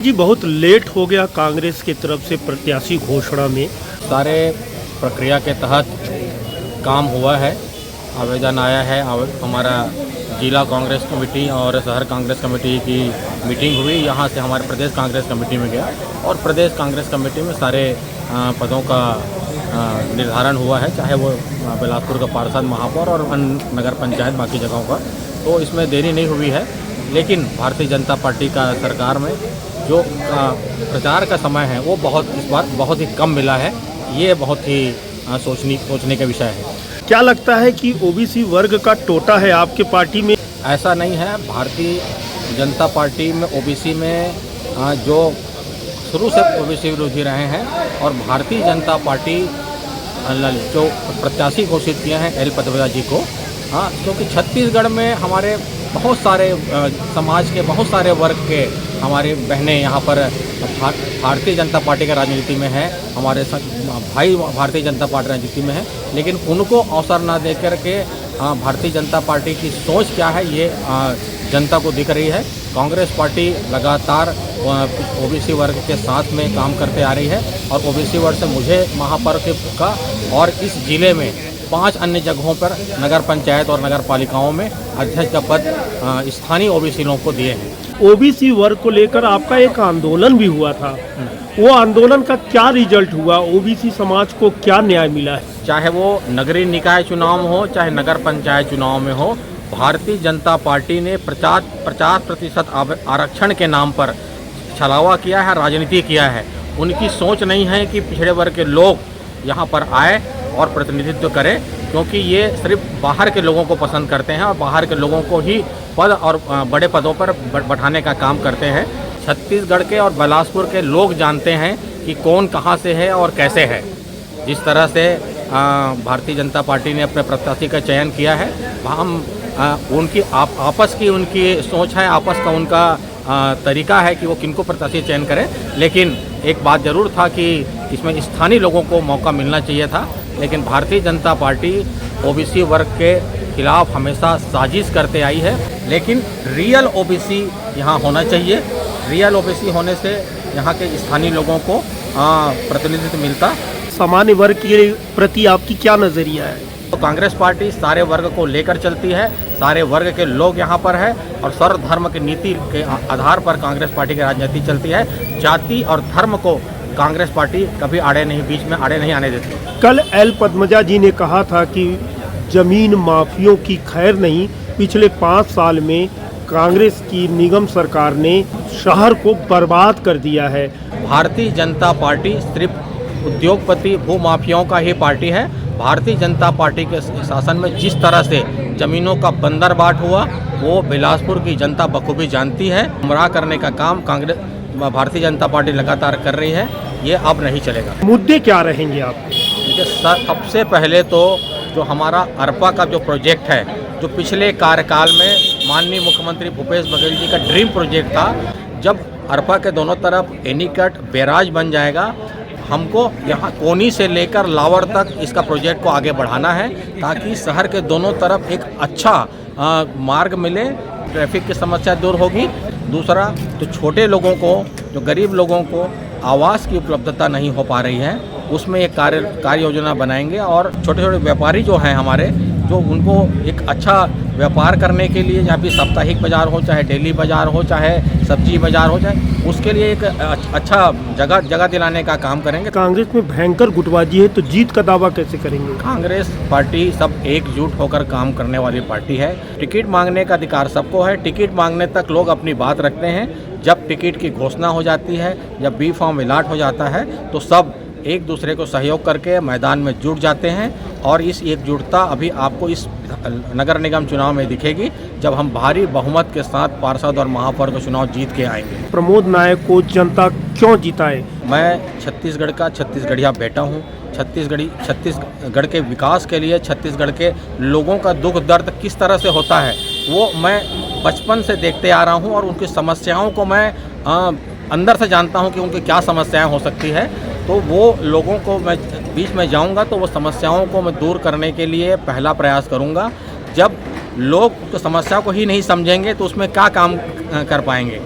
जी बहुत लेट हो गया कांग्रेस की तरफ से प्रत्याशी घोषणा में। सारे प्रक्रिया के तहत काम हुआ है, आवेदन आया है। हमारा जिला कांग्रेस कमेटी और शहर कांग्रेस कमेटी की मीटिंग हुई। यहाँ से हमारे प्रदेश कांग्रेस कमेटी में गया और प्रदेश कांग्रेस कमेटी में सारे पदों का निर्धारण हुआ है, चाहे वो बिलासपुर का पार्षद, महापौर और अन्य नगर पंचायत बाकी जगहों का। तो इसमें देरी नहीं हुई है, लेकिन भारतीय जनता पार्टी का सरकार में जो प्रचार का समय है वो इस बार बहुत ही कम मिला है। ये बहुत ही सोचने का विषय है। क्या लगता है कि ओबीसी वर्ग का टोटा है आपके पार्टी में? ऐसा नहीं है। भारतीय जनता पार्टी में ओबीसी में जो शुरू से ओबीसी विरोधी रहे हैं और भारतीय जनता पार्टी जो प्रत्याशी घोषित किए हैं एल पदवया जी को, क्योंकि छत्तीसगढ़ में हमारे बहुत सारे समाज के बहुत सारे वर्ग के हमारी बहनें यहाँ पर भारतीय जनता पार्टी का राजनीति में है, हमारे भाई भारतीय जनता पार्टी राजनीति में है, लेकिन उनको अवसर ना दे करके भारतीय जनता पार्टी की सोच क्या है ये जनता को दिख रही है। कांग्रेस पार्टी लगातार ओबीसी वर्ग के साथ में काम करते आ रही है और ओबीसी वर्ग से मुझे महापौर का और इस जिले में 5 अन्य जगहों पर नगर पंचायत और नगर पालिकाओं में अध्यक्ष का पद स्थानीय ओबीसी लोगों को दिए हैं। ओबीसी वर्ग को लेकर आपका एक आंदोलन भी हुआ था, वो आंदोलन का क्या रिजल्ट हुआ? ओबीसी समाज को क्या न्याय मिला है? चाहे वो नगरीय निकाय चुनाव हो, चाहे नगर पंचायत चुनाव में हो, भारतीय जनता पार्टी ने 50% आरक्षण के नाम पर छलावा किया है, राजनीति किया है। उनकी सोच नहीं है कि पिछड़े वर्ग के लोग यहाँ पर आए और प्रतिनिधित्व करें, क्योंकि ये सिर्फ बाहर के लोगों को पसंद करते हैं और बाहर के लोगों को ही पद और बड़े पदों पर बैठाने का काम करते हैं। छत्तीसगढ़ के और बिलासपुर के लोग जानते हैं कि कौन कहाँ से है और कैसे है। जिस तरह से भारतीय जनता पार्टी ने अपने प्रत्याशी का चयन किया है, हम उनकी आपस की उनकी सोच है, आपस का उनका तरीका है कि वो किनको प्रत्याशी चयन करें। लेकिन एक बात ज़रूर था कि इसमें स्थानीय लोगों को मौका मिलना चाहिए था, लेकिन भारतीय जनता पार्टी ओबीसी वर्ग के खिलाफ हमेशा साजिश करते आई है। लेकिन रियल ओबीसी यहाँ होना चाहिए। रियल ओबीसी होने से यहाँ के स्थानीय लोगों को प्रतिनिधित्व मिलता। सामान्य वर्ग के प्रति आपकी क्या नज़रिया है? तो कांग्रेस पार्टी सारे वर्ग को लेकर चलती है, सारे वर्ग के लोग यहाँ पर है और सर्वधर्म की नीति के आधार पर कांग्रेस पार्टी की राजनीति चलती है। जाति और धर्म को कांग्रेस पार्टी कभी बीच में आड़े नहीं आने देती। कल एल पद्मजा जी ने कहा था कि जमीन माफियों की खैर नहीं, पिछले 5 साल में कांग्रेस की निगम सरकार ने शहर को बर्बाद कर दिया है। भारतीय जनता पार्टी सिर्फ उद्योगपति भूमाफियाओं का ही पार्टी है। भारतीय जनता पार्टी के शासन में जिस तरह से जमीनों का बंदरबाट हुआ वो बिलासपुर की जनता बखूबी जानती है। गुमराह करने का काम भारतीय जनता पार्टी लगातार कर रही है, ये अब नहीं चलेगा। मुद्दे क्या रहेंगे आप? देखिए, सबसे पहले तो जो हमारा अरपा का जो प्रोजेक्ट है, जो पिछले कार्यकाल में माननीय मुख्यमंत्री भूपेश बघेल जी का ड्रीम प्रोजेक्ट था, जब अरपा के दोनों तरफ एनीकट बैराज बन जाएगा, हमको यहाँ कोनी से लेकर लावर तक इसका प्रोजेक्ट को आगे बढ़ाना है, ताकि शहर के दोनों तरफ एक अच्छा मार्ग मिले, ट्रैफिक की समस्या दूर होगी। दूसरा, तो छोटे लोगों को, जो गरीब लोगों को आवास की उपलब्धता नहीं हो पा रही है, उसमें एक कार्य योजना बनाएंगे और छोटे छोटे व्यापारी जो हैं हमारे, जो उनको एक अच्छा व्यापार करने के लिए, जहाँ भी साप्ताहिक बाज़ार हो, चाहे डेली बाज़ार हो, चाहे सब्जी बाज़ार हो, चाहे उसके लिए एक अच्छा जगह दिलाने का काम करेंगे। कांग्रेस में भयंकर गुटबाजी है, तो जीत का दावा कैसे करेंगे? कांग्रेस पार्टी सब एकजुट होकर काम करने वाली पार्टी है। टिकट मांगने का अधिकार सबको है। टिकट मांगने तक लोग अपनी बात रखते हैं। जब टिकट की घोषणा हो जाती है, जब बी फॉर्म अलॉट हो जाता है, तो सब एक दूसरे को सहयोग करके मैदान में जुट जाते हैं और इस एकजुटता अभी आपको इस नगर निगम चुनाव में दिखेगी, जब हम भारी बहुमत के साथ पार्षद और महापौर का चुनाव जीत के आएंगे। प्रमोद नायक को जनता क्यों जिताए? मैं छत्तीसगढ़ का छत्तीसगढ़िया बेटा हूँ। छत्तीसगढ़ के विकास के लिए छत्तीसगढ़ के लोगों का दुख दर्द किस तरह से होता है वो मैं बचपन से देखते आ रहा हूँ और उनकी समस्याओं को मैं अंदर से जानता हूँ कि उनकी क्या समस्याएं हो सकती है। तो वो लोगों को मैं बीच में जाऊंगा तो वो समस्याओं को मैं दूर करने के लिए पहला प्रयास करूंगा। जब लोग तो समस्या को ही नहीं समझेंगे तो उसमें क्या काम कर पाएंगे।